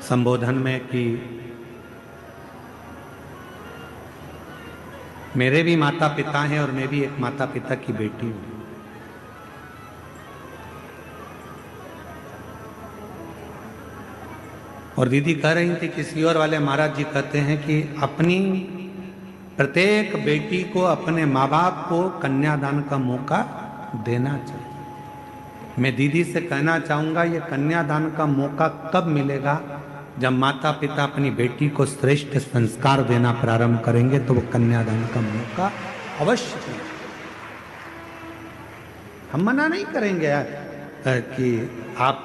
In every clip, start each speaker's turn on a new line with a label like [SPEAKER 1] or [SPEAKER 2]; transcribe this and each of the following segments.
[SPEAKER 1] संबोधन में कि मेरे भी माता पिता हैं और मैं भी एक माता पिता की बेटी हूं। और दीदी कह रही थी कि सीहोर वाले महाराज जी कहते हैं कि अपनी प्रत्येक बेटी को अपने माँ बाप को कन्यादान का मौका देना चाहिए। मैं दीदी से कहना चाहूंगा ये कन्यादान का मौका कब मिलेगा? जब माता पिता अपनी बेटी को श्रेष्ठ संस्कार देना प्रारंभ करेंगे तो वो कन्यादान का मौका अवश्य चाहिए। हम मना नहीं करेंगे यार कि आप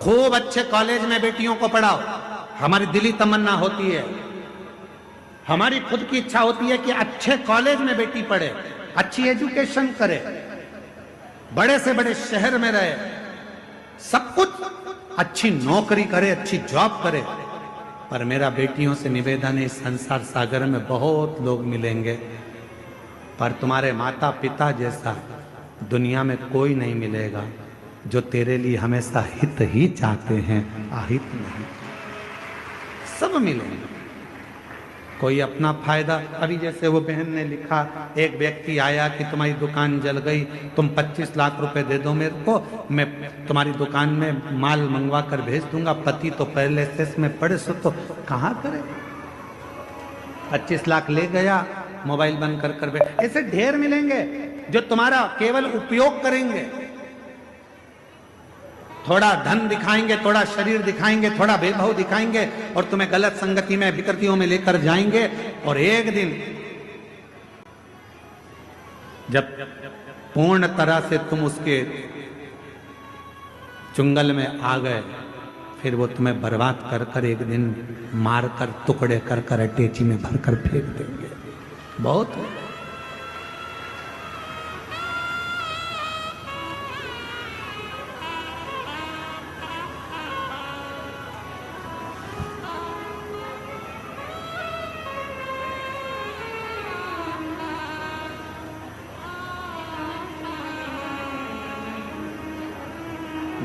[SPEAKER 1] खूब अच्छे कॉलेज में बेटियों को पढ़ाओ। हमारी दिली तमन्ना होती है, हमारी खुद की इच्छा होती है कि अच्छे कॉलेज में बेटी पढ़े, अच्छी एजुकेशन करे, बड़े से बड़े शहर में रहे, सब कुछ अच्छी नौकरी करे, अच्छी जॉब करे। पर मेरा बेटियों से निवेदन है, इस संसार सागर में बहुत लोग मिलेंगे पर तुम्हारे माता पिता जैसा दुनिया में कोई नहीं मिलेगा जो तेरे लिए हमेशा हित ही चाहते हैं, अहित नहीं। सब मिलेंगे, कोई अपना फायदा। अभी जैसे वो बहन ने लिखा, एक व्यक्ति आया कि तुम्हारी दुकान जल गई, तुम 25 लाख रुपए दे दो मेरे को, मैं तुम्हारी दुकान में माल मंगवा कर भेज दूंगा। पति तो पहले से में पड़े सो तो कहाँ करे। 25 लाख ले गया, मोबाइल बंद कर कर बैठ। ऐसे ढेर मिलेंगे जो तुम्हारा केवल उपयोग करेंगे, थोड़ा धन दिखाएंगे, थोड़ा शरीर दिखाएंगे, थोड़ा वैभव दिखाएंगे और तुम्हें गलत संगति में विकृतियों में लेकर जाएंगे। और एक दिन जब पूर्ण तरह से तुम उसके चुंगल में आ गए, फिर वो तुम्हें बर्बाद कर कर एक दिन मार कर टुकड़े कर कर अटैची में भर कर फेंक देंगे। बहुत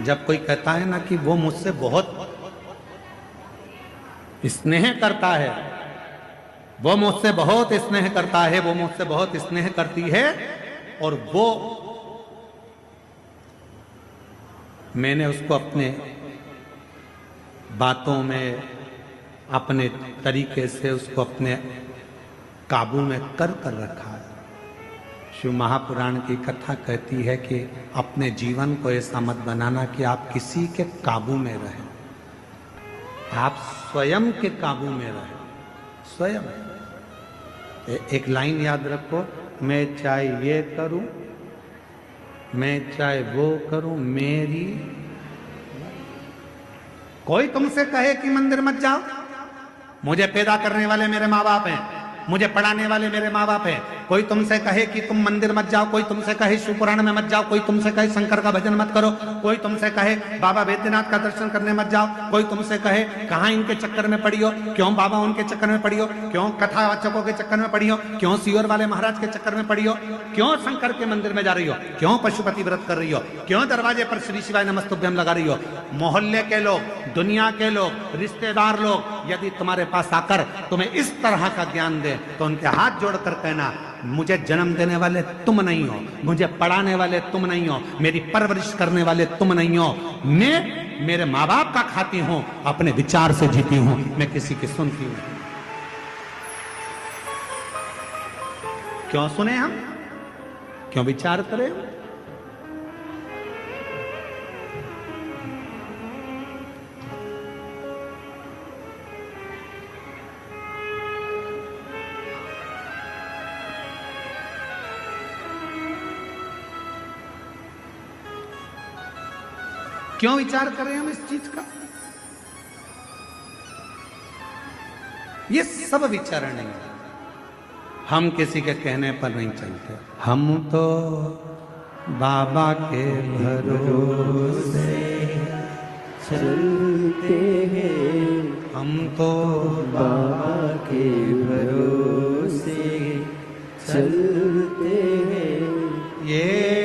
[SPEAKER 1] जब कोई कहता है ना कि वो मुझसे बहुत स्नेह करता है, वो मुझसे बहुत स्नेह करता है, वो मुझसे बहुत स्नेह करती है, और वो मैंने उसको अपने बातों में अपने तरीके से उसको अपने काबू में कर कर रखा है। शिव महापुराण की कथा कहती है कि अपने जीवन को ऐसा मत बनाना कि आप किसी के काबू में रहें, आप स्वयं के काबू में रहें। स्वयं एक लाइन याद रखो, मैं चाहे ये करूं, मैं चाहे वो करूं, मेरी। कोई तुमसे कहे कि मंदिर मत जाओ, मुझे पैदा करने वाले मेरे माँ बाप हैं, मुझे पढ़ाने वाले मेरे माँ बाप हैं। कोई तुमसे कहे कि तुम मंदिर मत जाओ, कोई तुमसे कहे शिव पुराण में मत जाओ, कोई तुमसे कहे शंकर का भजन मत करो, कोई तुमसे कहे बाबा बैद्यनाथ का दर्शन करने मत जाओ, कोई तुमसे कहे कहाँ इनके चक्कर में पड़ी हो, क्यों बाबा उनके चक्कर में पड़ी हो, क्यों कथावाचकों के चक्कर में पड़ी हो, क्यों सीहोर वाले महाराज के चक्कर में पड़ी हो, क्यों शंकर के मंदिर में जा रही हो, क्यों पशुपति व्रत कर रही हो, क्यों दरवाजे पर श्री शिवाय नमस्तुभ्यम लगा रही हो। मोहल्ले के लोग, दुनिया के लोग, रिश्तेदार लोग यदि तुम्हारे पास आकर तुम्हें इस तरह का ज्ञान दे तो उनके हाथ जोड़कर कहना, मुझे जन्म देने वाले तुम नहीं हो, मुझे पढ़ाने वाले तुम नहीं हो, मेरी परवरिश करने वाले तुम नहीं हो, मैं मेरे माँ बाप का खाती हूं, अपने विचार से जीती हूं, मैं किसी की सुनती हूं। क्यों सुने हम, क्यों विचार करें? क्यों विचार कर रहे हैं हम इस चीज का? ये सब विचार नहीं है, हम किसी के कहने पर नहीं चलते। हम तो बाबा के भरोसे
[SPEAKER 2] चलते हैं,
[SPEAKER 1] हम तो
[SPEAKER 2] बाबा के भरोसे चलते हैं।
[SPEAKER 1] ये